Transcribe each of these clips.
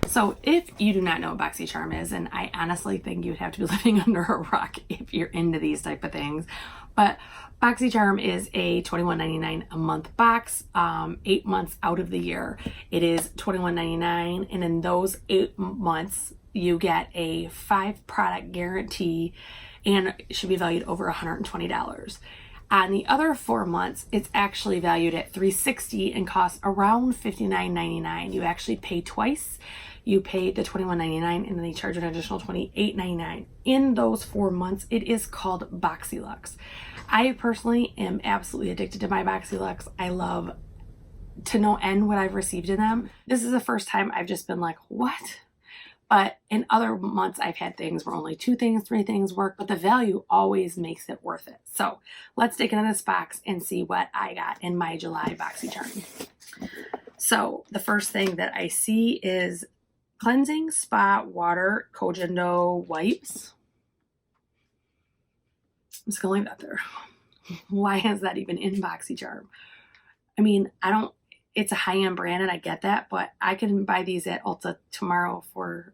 So if you do not know what BoxyCharm is, and I honestly think you'd have to be living under a rock if you're into these type of things, but BoxyCharm is a $21.99 a month box, 8 months out of the year. It is $21.99, and in those 8 months, you get a 5-product guarantee, and it should be valued over $120. On the other 4 months, it's actually valued at $360 and costs around $59.99. You actually pay twice. You pay the $21.99 and then they charge an additional $28.99. In those 4 months, it is called BoxyLux. I personally am absolutely addicted to my BoxyLux. I love to no end what I've received in them. This is the first time I've just been like, what? But in other months, I've had things where only 2 things, 3 things work, but the value always makes it worth it. So let's dig into this box and see what I got in my July BoxyCharm. So the first thing that I see is Cleansing Spa Water Kojendo Wipes. I'm just gonna leave that there. Why is that even in BoxyCharm? I mean, it's a high-end brand and I get that, but I can buy these at Ulta tomorrow for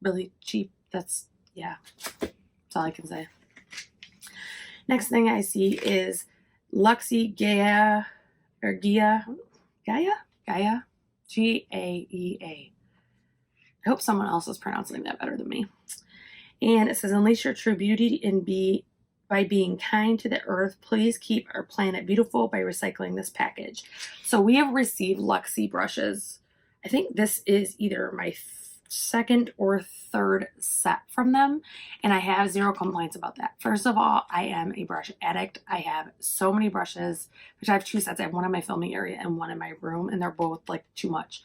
really cheap. That's all I can say. Next thing I see is Luxie Gaea, or Gaea, Gaea. I hope someone else is pronouncing that better than me. And it says, unleash your true beauty and by being kind to the earth. Please keep our planet beautiful by recycling this package. So we have received Luxie brushes. I think this is either my second or third set from them, and I have 0 complaints about that. First of all, I am a brush addict. I have so many brushes, which I have 2 sets. I have one in my filming area and one in my room, and they're both like too much.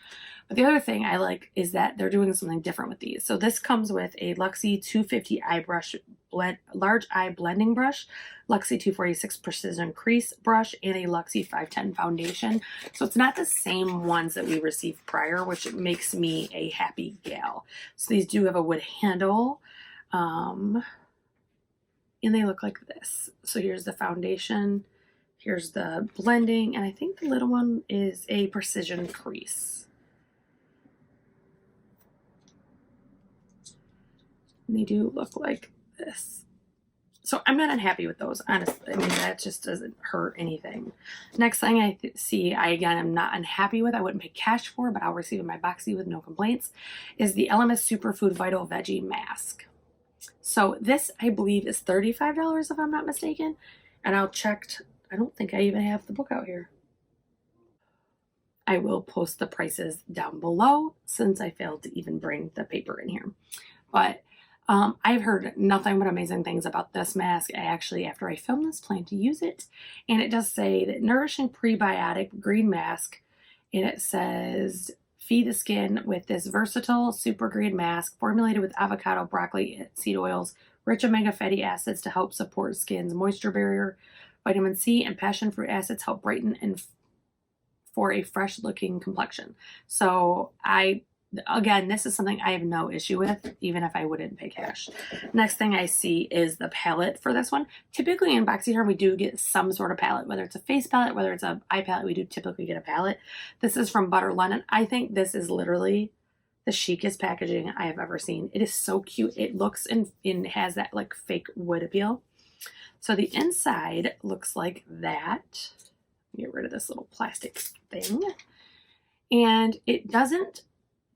But the other thing I like is that they're doing something different with these. So this comes with a Luxie 250 eye brush, large eye blending brush, Luxie 246 precision crease brush, and a Luxie 510 foundation. So it's not the same ones that we received prior, which makes me a happy gal. So these do have a wood handle, and they look like this. So here's the foundation, here's the blending, and I think the little one is a precision crease. And they do look like this. So I'm not unhappy with those, honestly. I mean, that just doesn't hurt anything. Next thing I see, again, I'm not unhappy with, I wouldn't pay cash for, but I'll receive in my Boxy with no complaints, is the Elemis Superfood Vital Veggie Mask. So this, I believe, is $35 if I'm not mistaken. And I don't think I even have the book out here. I will post the prices down below since I failed to even bring the paper in here. But I've heard nothing but amazing things about this mask. I actually, after I film this, plan to use it. And it does say that nourishing prebiotic green mask. And it says, feed the skin with this versatile super green mask formulated with avocado, broccoli, seed oils, rich omega fatty acids to help support skin's moisture barrier. Vitamin C and passion fruit acids help brighten and for a fresh looking complexion. So again, this is something I have no issue with, even if I wouldn't pay cash. Next thing I see is the palette for this one. Typically in BoxyCharm, we do get some sort of palette, whether it's a face palette, whether it's an eye palette, we do typically get a palette. This is from Butter London. I think this is literally the chicest packaging I have ever seen. It is so cute. It looks and has that like fake wood appeal. So the inside looks like that. Get rid of this little plastic thing. And it doesn't,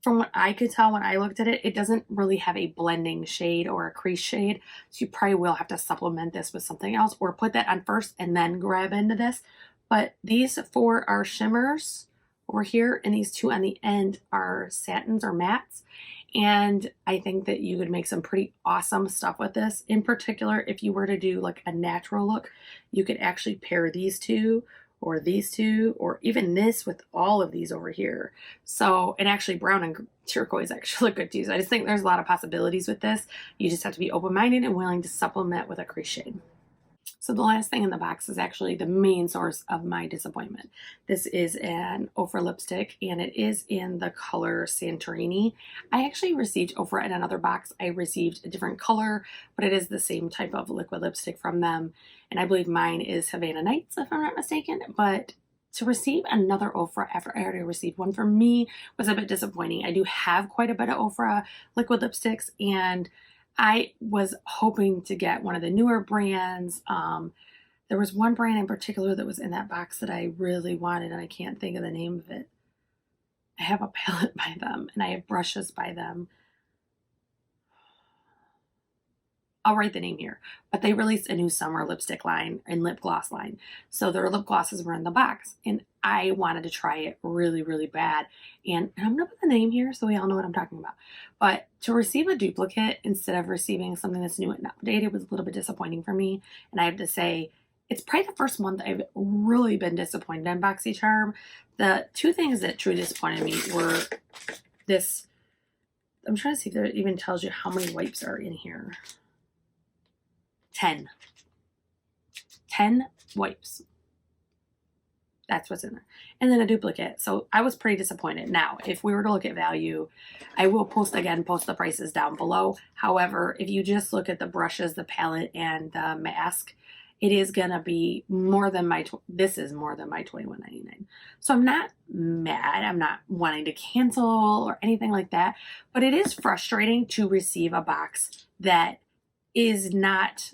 from what I could tell when I looked at it, it doesn't really have a blending shade or a crease shade. So you probably will have to supplement this with something else or put that on first and then grab into this. But these 4 are shimmers over here, and these 2 on the end are satins or mattes. And I think that you could make some pretty awesome stuff with this. In particular, if you were to do like a natural look, you could actually pair these 2 or these 2, or even this with all of these over here. So, and actually brown and turquoise actually look good too. So I just think there's a lot of possibilities with this. You just have to be open-minded and willing to supplement with a crease shade. So the last thing in the box is actually the main source of my disappointment. This is an Ofra lipstick, and it is in the color Santorini. I actually received Ofra in another box. I received a different color, but it is the same type of liquid lipstick from them. And I believe mine is Havana Nights, if I'm not mistaken. But to receive another Ofra after I already received one for me was a bit disappointing. I do have quite a bit of Ofra liquid lipsticks, and I was hoping to get one of the newer brands. There was one brand in particular that was in that box that I really wanted, and I can't think of the name of it. I have a palette by them, and I have brushes by them. I'll write the name here, but they released a new summer lipstick line and lip gloss line. So their lip glosses were in the box, and I wanted to try it really, really bad. And I'm gonna put the name here so we all know what I'm talking about. But to receive a duplicate instead of receiving something that's new and updated was a little bit disappointing for me. And I have to say, it's probably the first month I've really been disappointed in BoxyCharm. The two things that truly disappointed me were this. I'm trying to see if it even tells you how many wipes are in here. 10 wipes. That's what's in there. And then a duplicate. So I was pretty disappointed. Now, if we were to look at value, I will post the prices down below. However, if you just look at the brushes, the palette, and the mask, it is going to be more than this is more than my $21.99. So I'm not mad. I'm not wanting to cancel or anything like that. But it is frustrating to receive a box that is not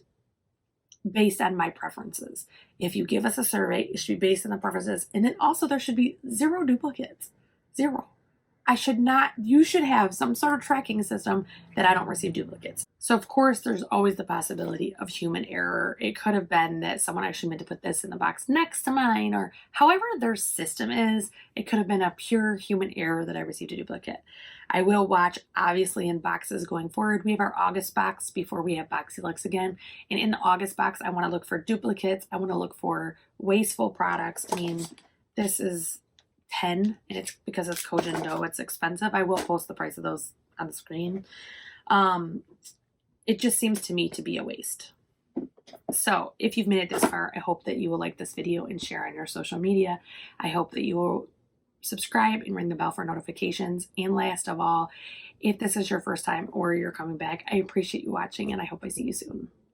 based on my preferences. If you give us a survey, it should be based on the preferences. And then also there should be 0 duplicates. 0. You should have some sort of tracking system that I don't receive duplicates. So of course, there's always the possibility of human error. It could have been that someone actually meant to put this in the box next to mine, or however their system is, it could have been a pure human error that I received a duplicate. I will watch, obviously, in boxes going forward. We have our August box before we have BoxyLux again. And in the August box, I want to look for duplicates. I want to look for wasteful products. I mean, this is 10, and it's because it's Kojin dough, it's expensive. I will post the price of those on the screen. It just seems to me to be a waste. So if you've made it this far, I hope that you will like this video and share on your social media. I hope that you will subscribe and ring the bell for notifications. And last of all, if this is your first time or you're coming back, I appreciate you watching, and I hope I see you soon.